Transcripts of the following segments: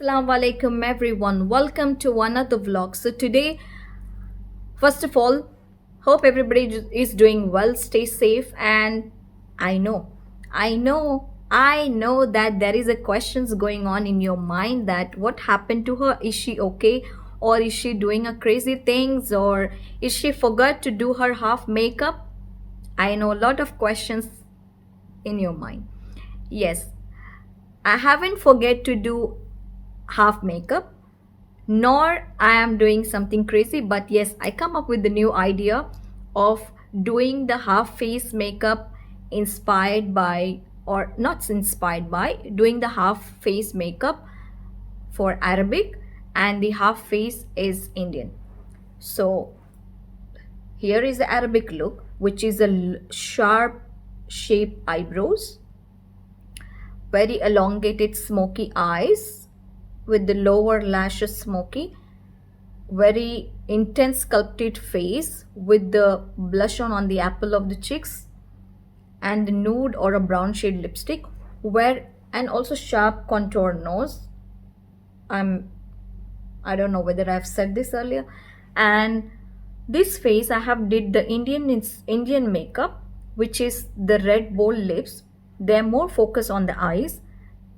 Assalamu alaikum everyone. Welcome to another vlog. So today, first of all, hope everybody is doing well, stay safe, and I know, I know that there is a questions going on in your mind that what happened to her? Is she okay? Or is she doing a crazy things? Or is she forgot to do her half makeup? I know a lot of questions in your mind. Yes, I haven't forget to do half makeup, nor I am doing something crazy, but yes, I come up with the new idea of doing the half face makeup inspired by, or not inspired by, doing the half face makeup for Arabic and the half face is Indian. So here is the Arabic look, which is a sharp shape eyebrows, very elongated smoky eyes with the lower lashes smoky, very intense sculpted face with the blush on the apple of the cheeks and the nude or a brown shade lipstick, where and also sharp contour nose. I don't know whether I've said this earlier. And this face I have did the Indian makeup, which is the red bold lips. They're more focused on the eyes,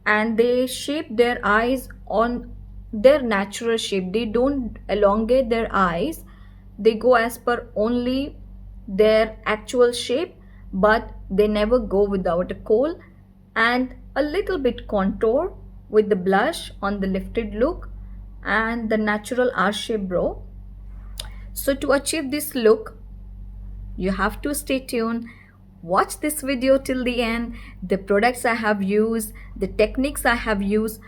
and they shape their eyes on their natural shape. They don't elongate their eyes. They go as per only their actual shape, but they never go without a kohl, and a little bit contour with the blush on the lifted look and the natural R-shaped brow. So to achieve this look, you have to stay tuned. Watch this video till the end, the products I have used, the techniques I have used,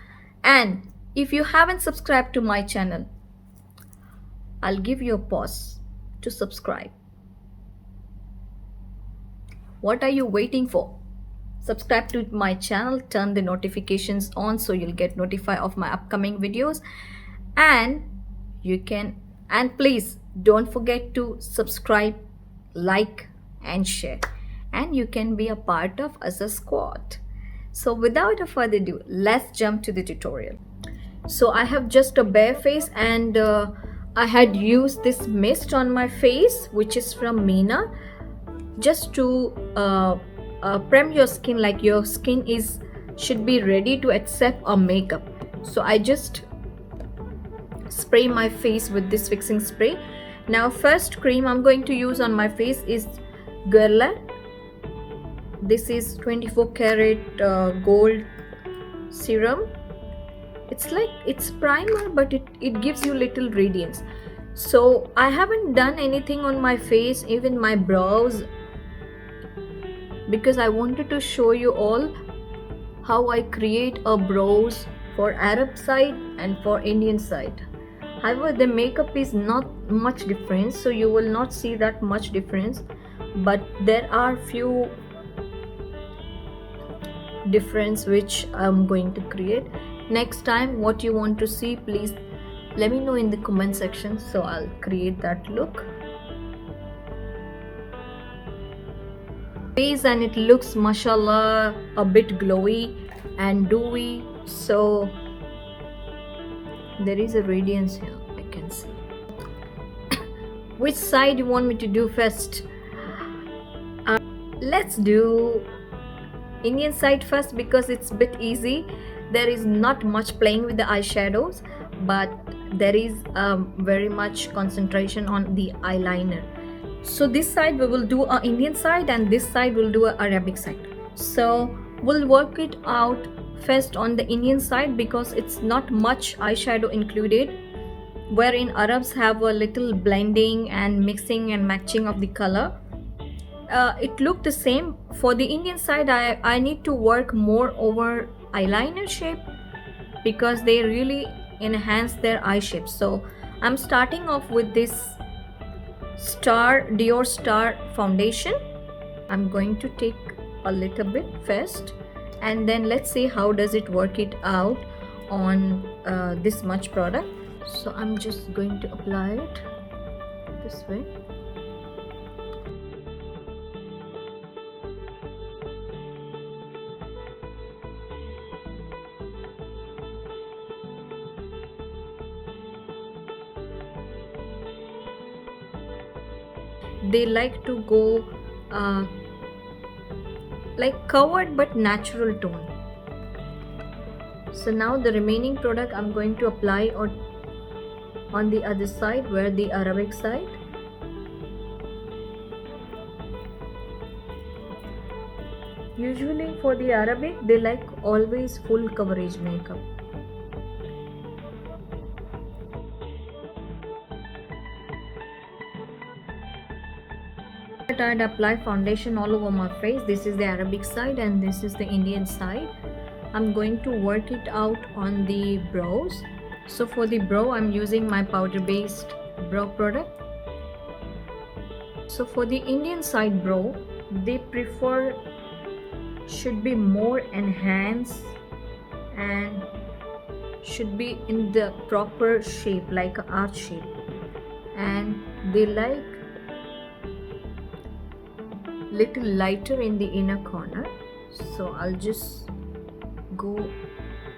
and if you haven't subscribed to my channel, I'll give you a pause to subscribe. What are you waiting for? Subscribe to my channel, turn the notifications on so you'll get notified of my upcoming videos, and please don't forget to subscribe, like and share, and you can be a part of as a squad. So without a further ado, let's jump to the tutorial. So I have just a bare face, and I had used this mist on my face, which is from Mina, just to prime your skin, like your skin should be ready to accept a makeup. So I just spray my face with this fixing spray. Now first cream I'm going to use on my face is Guerlain. This is 24 karat gold serum. It's like it's primer, but it gives you little radiance. So I haven't done anything on my face, even my brows, because I wanted to show you all how I create a brows for Arab side and for Indian side. However, the makeup is not much difference, so you will not see that much difference, but there are few difference which I'm going to create. Next time what you want to see, please let me know in the comment section, so I'll create that look. And it looks mashallah a bit glowy and dewy, so there is a radiance here, I can see. Which side you want me to do first? Let's do Indian side first because it's a bit easy. There is not much playing with the eyeshadows, but there is very much concentration on the eyeliner. So this side we will do a Indian side, and this side will do a Arabic side. So we'll work it out first on the Indian side because it's not much eyeshadow included, wherein Arabs have a little blending and mixing and matching of the color. It looked the same. For the Indian side, I need to work more over eyeliner shape because they really enhance their eye shape. So I'm starting off with this Dior Star foundation. I'm going to take a little bit first, and then let's see how does it work it out on this much product. So I'm just going to apply it this way. they like to go uh, like covered but natural tone. So now the remaining product I'm going to apply on the other side, where the Arabic side. Usually for the Arabic, they like always full coverage makeup. I'd apply foundation all over my face. This is the Arabic side and this is the Indian side. I'm going to work it out on the brows. So for the brow, I'm using my powder based brow product. So for the Indian side brow, they prefer should be more enhanced and should be in the proper shape, like an arch shape, and they like little lighter in the inner corner. So I'll just go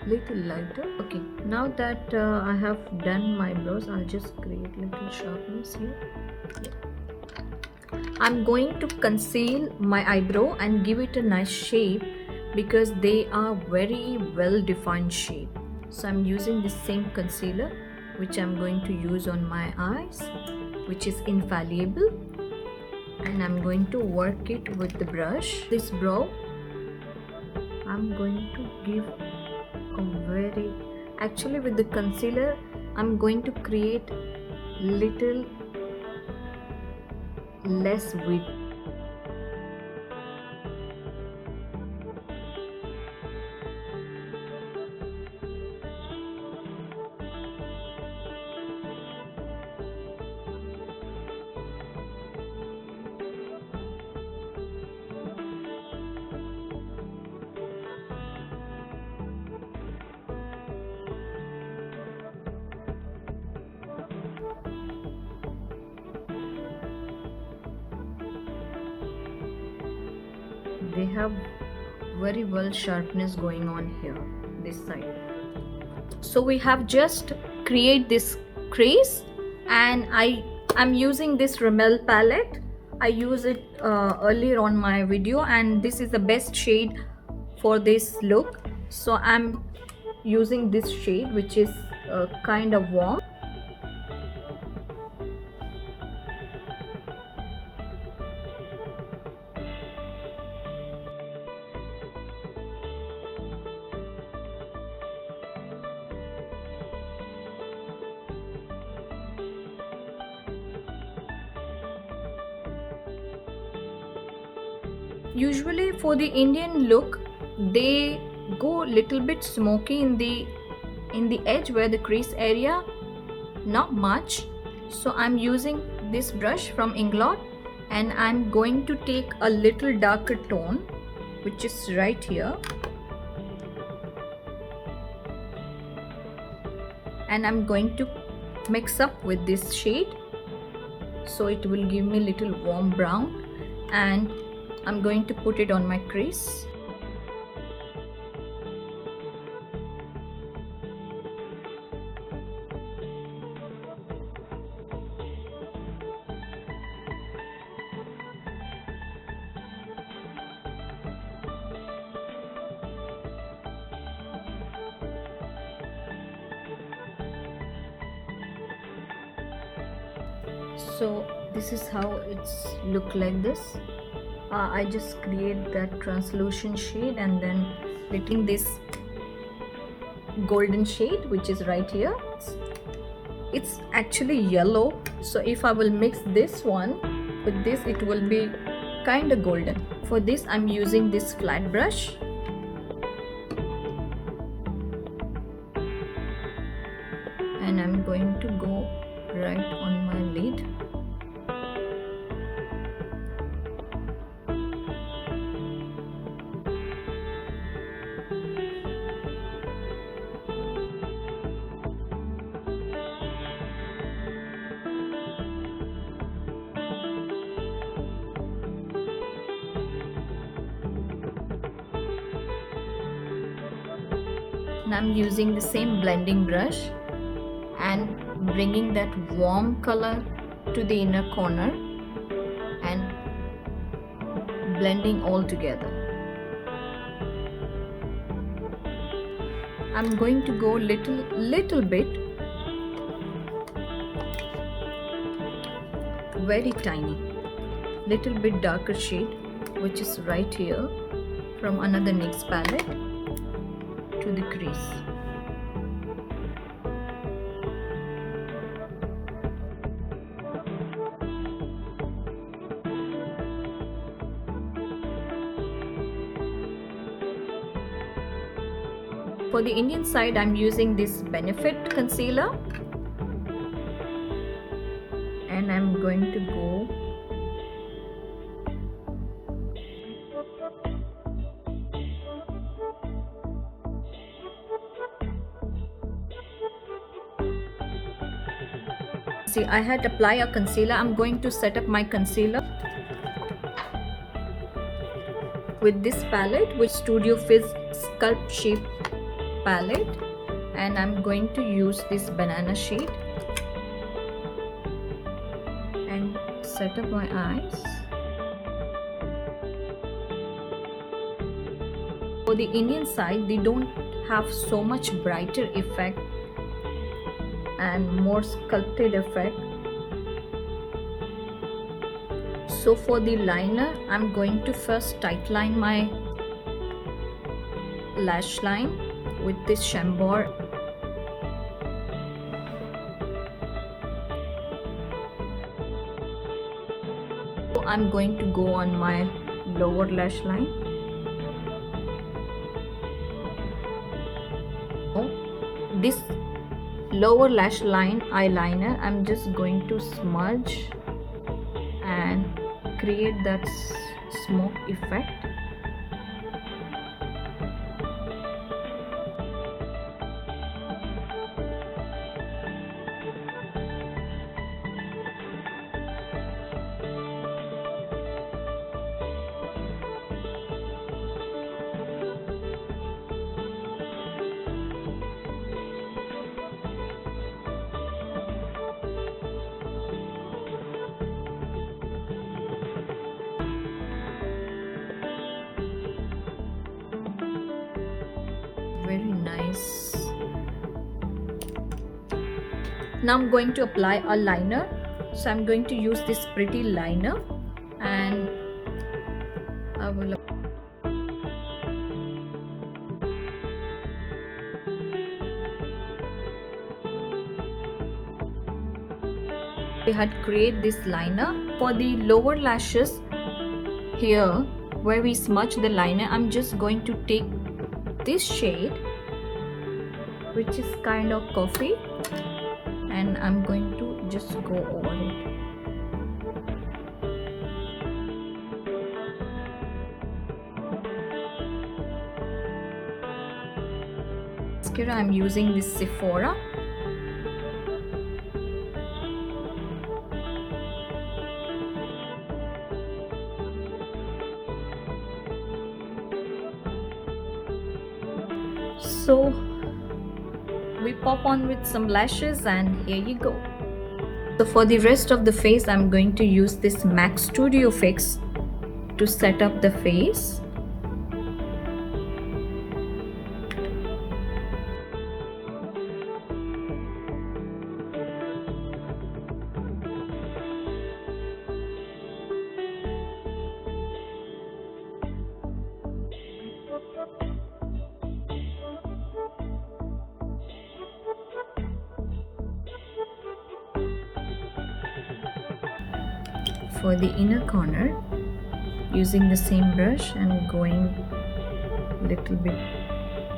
little lighter. Okay, now that I have done my brows, I'll just create little sharpness here. I'm going to conceal my eyebrow and give it a nice shape because they are very well defined shape. So I'm using the same concealer which I'm going to use on my eyes, which is infallible, and I'm going to work it with the brush. This brow, I'm going to give a very, actually with the concealer I'm going to create little less width. They have very well sharpness going on here, this side. So we have just create this crease, and I'm using this Rimmel palette. I use it earlier on my video, and this is the best shade for this look. So I'm using this shade, which is kind of warm. Usually for the Indian look, they go little bit smoky in the edge where the crease area, not much. So I'm using this brush from Inglot, and I'm going to take a little darker tone, which is right here, and I'm going to mix up with this shade, so it will give me a little warm brown, and I'm going to put it on my crease. So this is how it's look like this. I just create that translucent shade and then letting this golden shade, which is right here. It's actually yellow, so if I will mix this one with this, it will be kind of golden. For this, I'm using this flat brush, and I'm going to go right on my lid. And I'm using the same blending brush and bringing that warm color to the inner corner. blending all together. I'm going to go little bit, very tiny, little bit darker shade, which is right here from another NYX palette to the crease. For the Indian side, I'm using this Benefit concealer, and I'm going to go see, I had applied a concealer. I'm going to set up my concealer with this palette, with Studio Fizz Sculpt Shape palette, and I'm going to use this banana shade and set up my eyes. For the Indian side, they don't have so much brighter effect and more sculpted effect. So for the liner, I'm going to first tightline my lash line with this Chambord. So I'm going to go on my lower lash line. This lower lash line eyeliner, I'm just going to smudge and create that smoke effect. Very nice. Now I'm going to apply a liner. So I'm going to use this pretty liner, and I will we had create this liner. For the lower lashes here where we smudge the liner, I'm just going to take this shade, which is kind of coffee, and I'm going to just go over it. Mascara, I'm using this Sephora. So we pop on with some lashes, and here you go. So for the rest of the face, I'm going to use this MAC Studio Fix to set up the face. For the inner corner, using the same brush and going little bit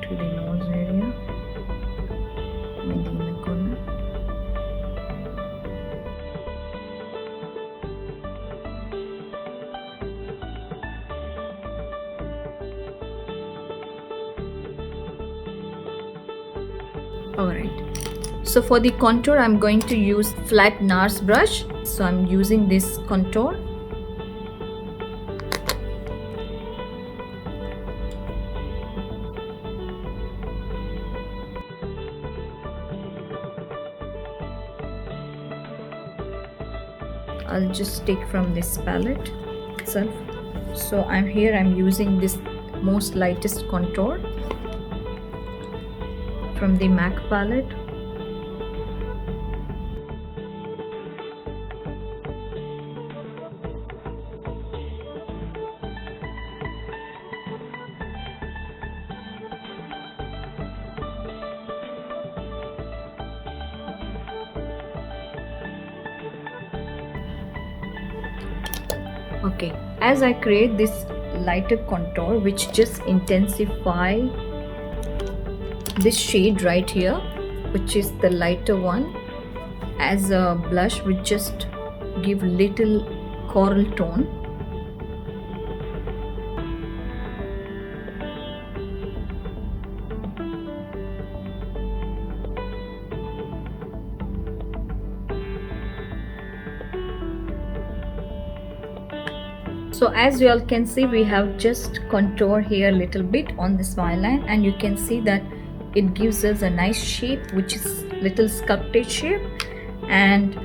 to the nose area in the inner corner. Alright, so for the contour, I'm going to use flat NARS brush. So I'm using this contour. I'll just take from this palette itself. So I'm using this most lightest contour from the MAC palette. Okay, as I create this lighter contour which just intensify this shade right here, which is the lighter one, as a blush which just give little coral tone. So as you all can see, we have just contour here a little bit on the smile line, and you can see that it gives us a nice shape which is little sculpted shape. And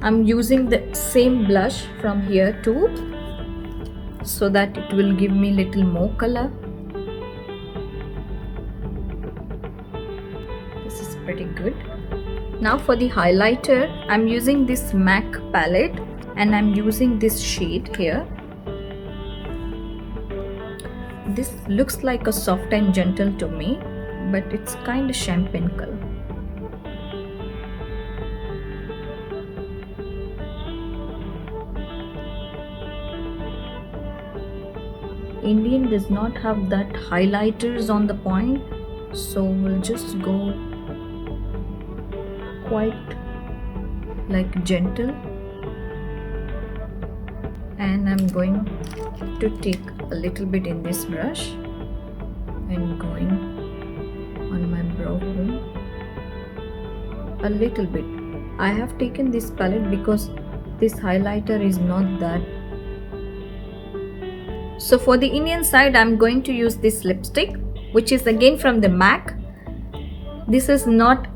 I'm using the same blush from here too, so that it will give me little more color. This is pretty good. Now for the highlighter, I'm using this MAC palette and I'm using this shade here. This looks like a soft and gentle to me, but it's kind of champagne color. Indian does not have that highlighters on the point, so we'll just go quite like gentle. And I'm going to take a little bit in this brush and going on my brow bone a little bit. I have taken this palette because this highlighter is not that. So for the Indian side, I'm going to use this lipstick, which is again from the MAC. This is not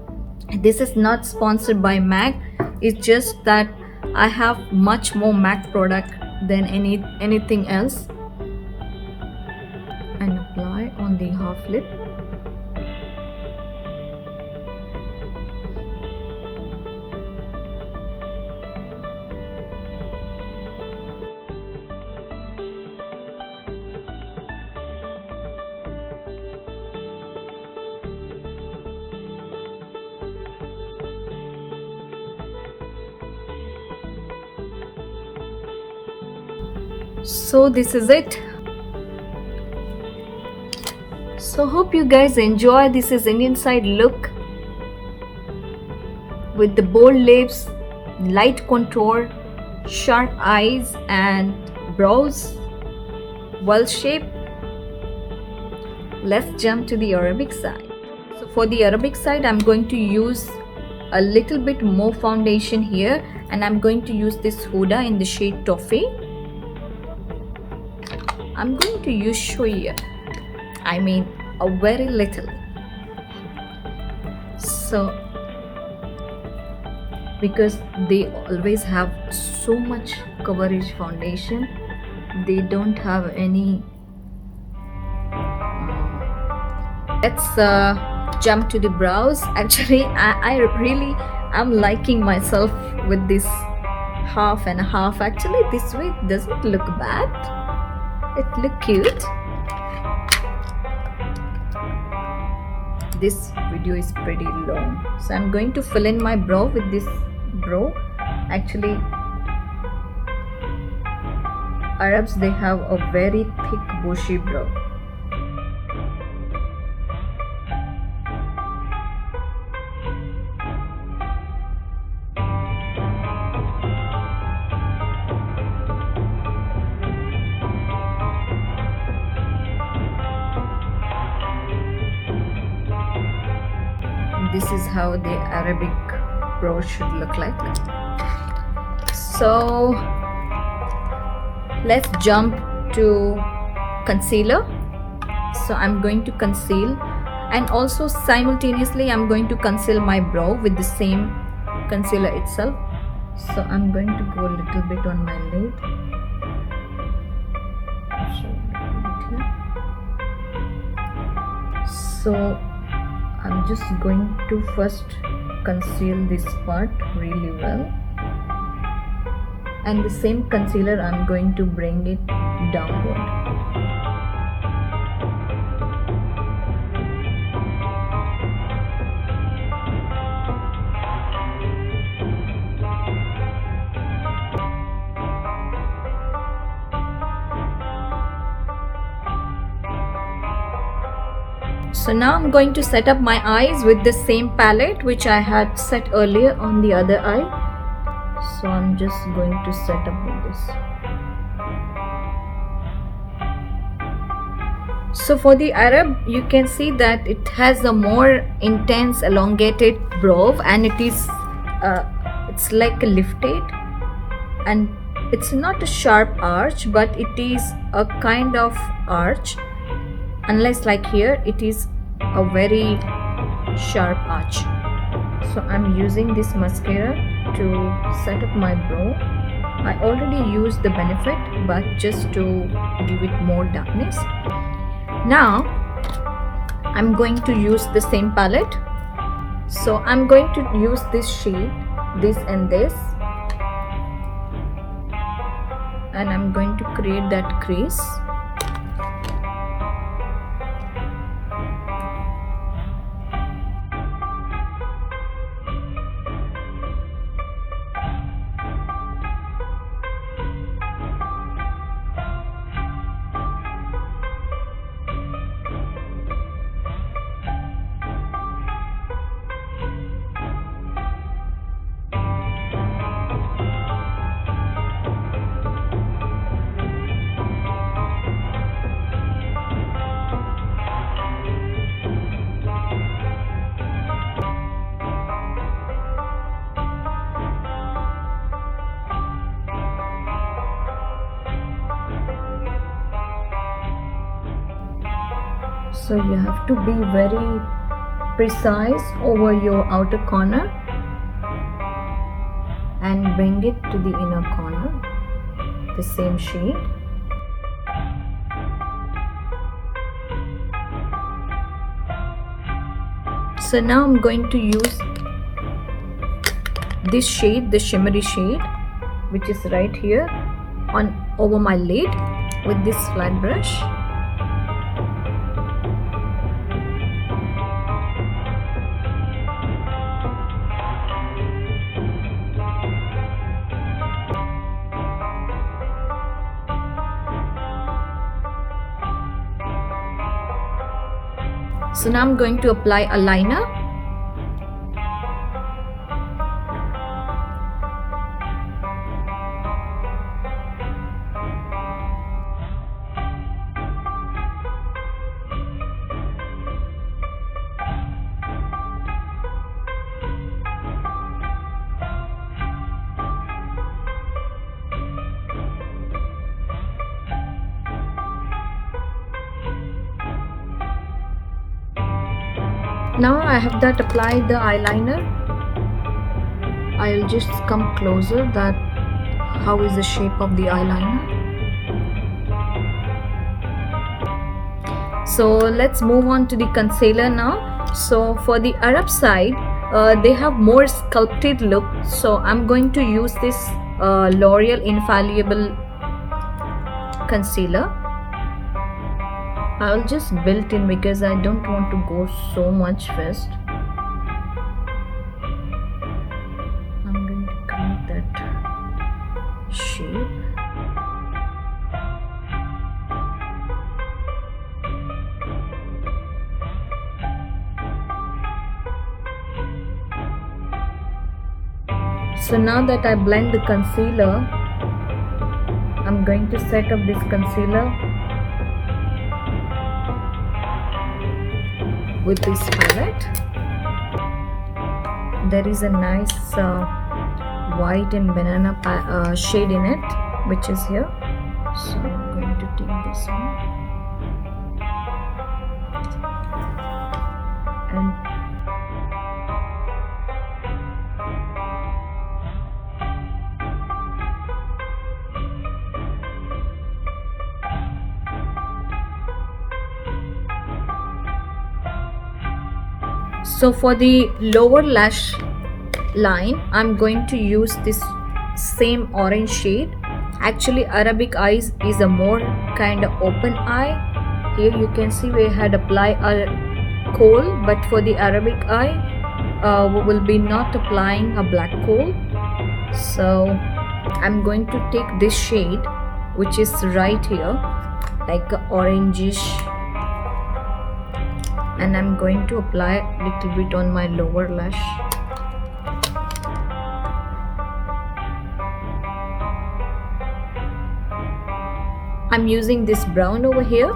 sponsored by MAC. It's just that I have much more MAC product than anything else. And apply on the half lip. So this is it. So hope you guys enjoy. This is Indian side look with the bold lips, light contour, sharp eyes and brows, well shaped. Let's jump to the Arabic side. So for the Arabic side, I'm going to use a little bit more foundation here, and I'm going to use this Huda in the shade Toffee. I'm going to use Shoya, I mean a very little. So because they always have so much coverage foundation, they don't have any. Let's jump to the brows. Actually, I really am liking myself with this half and half. Actually, this way it doesn't look bad. It looks cute. This video is pretty long, so I'm going to fill in my brow with this brow. Actually, Arabs, they have a very thick bushy brow. This is how the Arabic brow should look like. So let's jump to concealer. So I'm going to conceal, and also simultaneously I'm going to conceal my brow with the same concealer itself. So I'm going to go a little bit on my lid. So I'm just going to first conceal this part really well, and the same concealer I'm going to bring it downward. So now I'm going to set up my eyes with the same palette which I had set earlier on the other eye. So I'm just going to set up with this. So for the Arab, you can see that it has a more intense elongated brow, and it's like a lifted, and it's not a sharp arch, but it is a kind of arch, unless like here it is a very sharp arch. So I'm using this mascara to set up my brow. I already used the Benefit, but just to give it more darkness. Now I'm going to use the same palette. So I'm going to use this shade, this and this, and I'm going to create that crease. So you have to be very precise over your outer corner and bring it to the inner corner, the same shade. So now I'm going to use this shade, the shimmery shade, which is right here on over my lid with this flat brush. So now I'm going to apply a liner. Now I have that applied the eyeliner. I'll just come closer that how is the shape of the eyeliner. So let's move on to the concealer now. So for the Arab side, they have more sculpted look. So I'm going to use this L'Oreal Infallible concealer. I'll just build in because I don't want to go so much first. I'm going to create that shape. So now that I blend the concealer, I'm going to set up this concealer with this palette. There is a nice white and banana shade in it, which is here. So I'm going to take this one and So for the lower lash line, I'm going to use this same orange shade. Actually, Arabic eyes is a more kind of open eye. Here you can see we had applied a kohl, but for the Arabic eye, we will be not applying a black kohl. So I'm going to take this shade, which is right here, like a orangish, and I'm going to apply a little bit on my lower lash. I'm using this brown over here,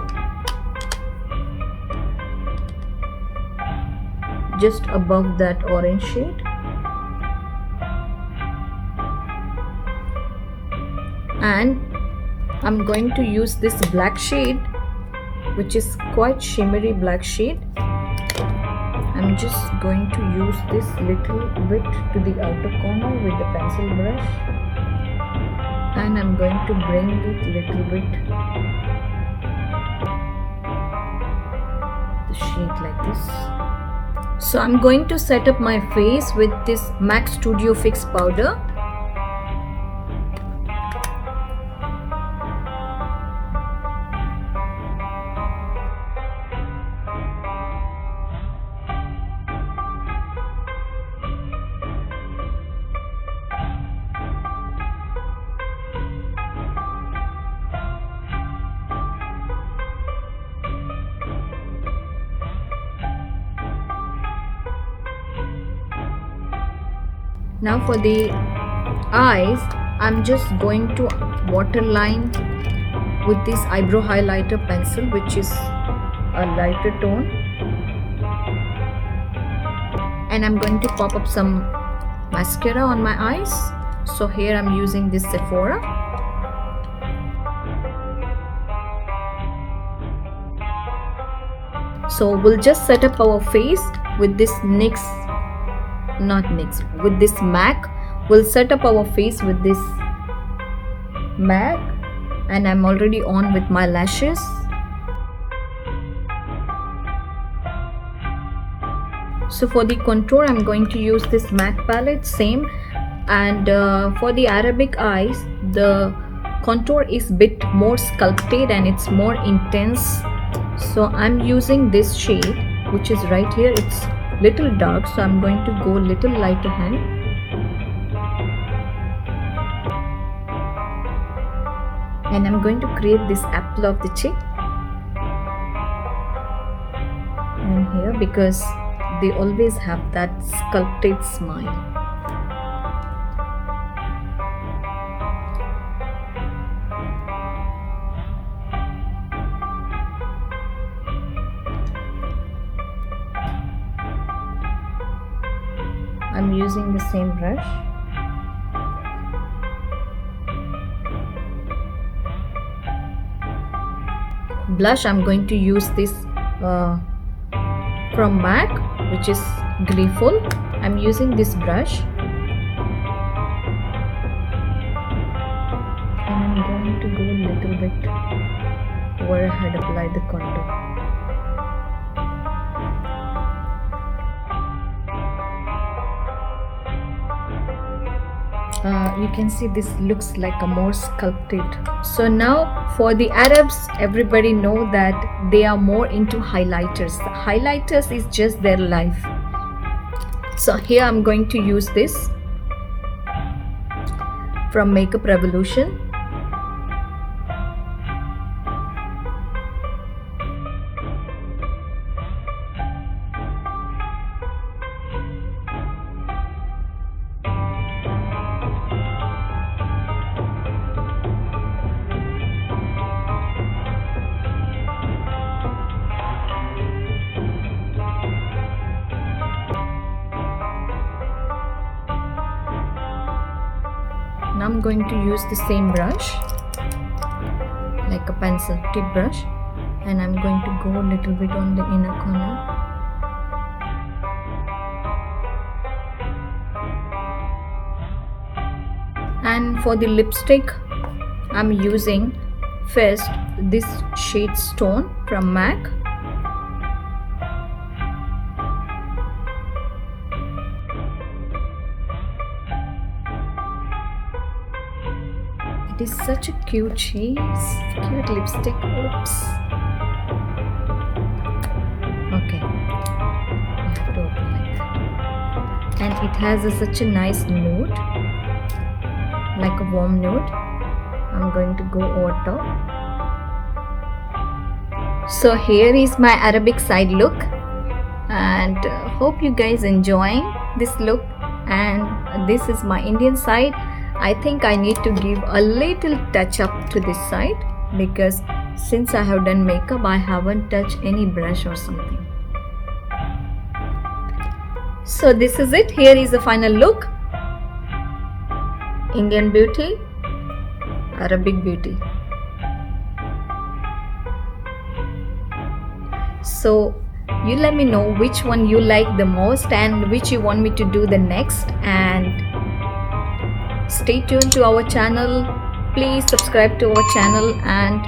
just above that orange shade, and I'm going to use this black shade, which is quite shimmery black shade. I'm just going to use this little bit to the outer corner with the pencil brush, and I'm going to bring it little bit the shade like this. So I'm going to set up my face with this MAC Studio Fix powder. Now for the eyes, I'm just going to waterline with this eyebrow highlighter pencil, which is a lighter tone, and I'm going to pop up some mascara on my eyes. So here I'm using this Sephora. So we'll just set up our face with this with this MAC. We'll set up our face with this MAC, and I'm already on with my lashes. So for the contour, I'm going to use this MAC palette, same, and for the Arabic eyes, the contour is bit more sculpted and it's more intense. So I'm using this shade, which is right here. It's little dark, so I'm going to go little lighter hand, and I'm going to create this apple of the cheek, and here, because they always have that sculpted smile. I'm using the same brush. Blush, I'm going to use this from MAC, which is Gleeful. I'm using this brush, and I'm going to go a little bit where I had applied the contour. You can see this looks like a more sculpted. So now for the Arabs, everybody know that they are more into highlighters. Highlighters is just their life. So here I'm going to use this from Makeup Revolution. Now I'm going to use the same brush, like a pencil tip brush, and I'm going to go a little bit on the inner corner. And for the lipstick, I'm using first this shade Stone from MAC. It is such a cute shade, cute lipstick. Oops. Okay, you have to open like that. And it has such a nice nude, like a warm nude. I'm going to go over top. So here is my Arabic side look, and hope you guys enjoying this look. And this is my Indian side. I think I need to give a little touch up to this side because since I have done makeup, I haven't touched any brush or something. So this is it. Here is the final look. Indian beauty, Arabic beauty. So you let me know which one you like the most and which you want me to do the next, and stay tuned to our channel. Please subscribe to our channel, and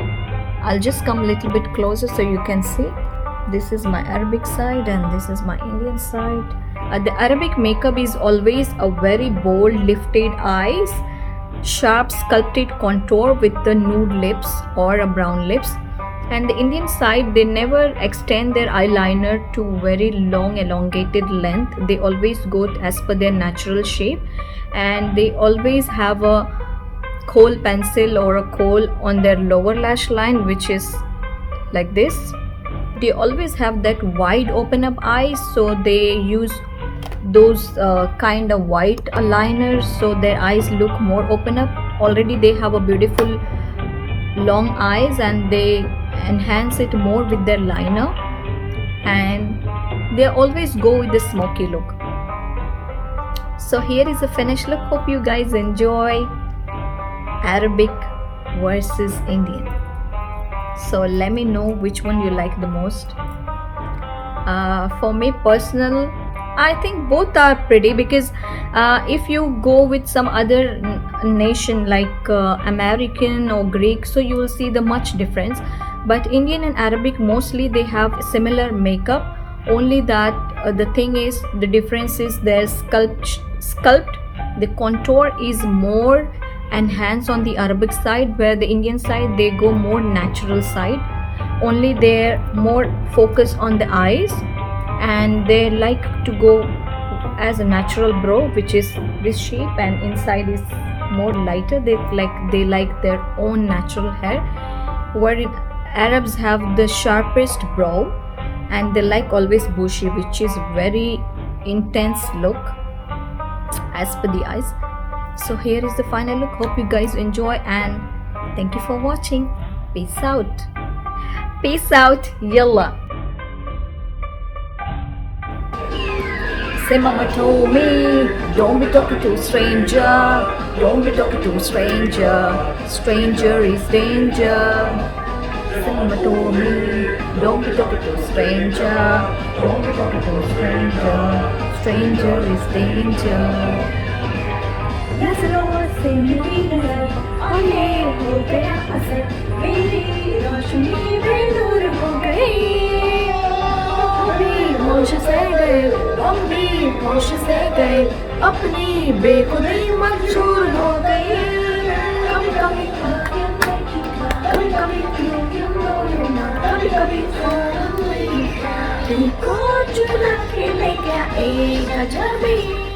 I'll just come a little bit closer so you can see. This is my Arabic side and this is my Indian side. The Arabic makeup is always a very bold lifted eyes, sharp sculpted contour with the nude lips or a brown lips. And the Indian side, they never extend their eyeliner to very long elongated length. They always go as per their natural shape, and they always have a kohl pencil or a kohl on their lower lash line, which is like this. They always have that wide open up eyes, so they use those kind of white liners so their eyes look more open up. Already they have a beautiful long eyes, and they enhance it more with their liner, and they always go with the smoky look. So here is the finished look. Hope you guys enjoy Arabic versus Indian. So let me know which one you like the most. For me personal, I think both are pretty because if you go with some other nation like American or Greek, so you will see the much difference. But Indian and Arabic, mostly they have similar makeup, only that the thing is, the difference is their sculpt, the contour is more enhanced on the Arabic side, where the Indian side they go more natural side. Only they're more focused on the eyes, and they like to go as a natural brow, which is this shape, and inside is more lighter. They like their own natural hair, where Arabs have the sharpest brow, and they like always bushy, which is very intense look as per the eyes. So here is the final look. Hope you guys enjoy, and thank you for watching. Peace out. Peace out. Yalla. Say mama told me, don't be talking to a stranger. Don't be talking to a stranger. Stranger is danger. Say mama told me, don't be talking to a stranger. Don't be talking to a stranger. Stranger is danger. नजरों से मिली नजर और ये हो गया असर, मेरी रोशनी बेनूर हो गई। हम भी होश से गए, हम भी होश से गए, अपनी बेखुदी मंजूर हो गई। कभी कभी कभी कभी दिल को चुरा के ले गया एक अजनबी।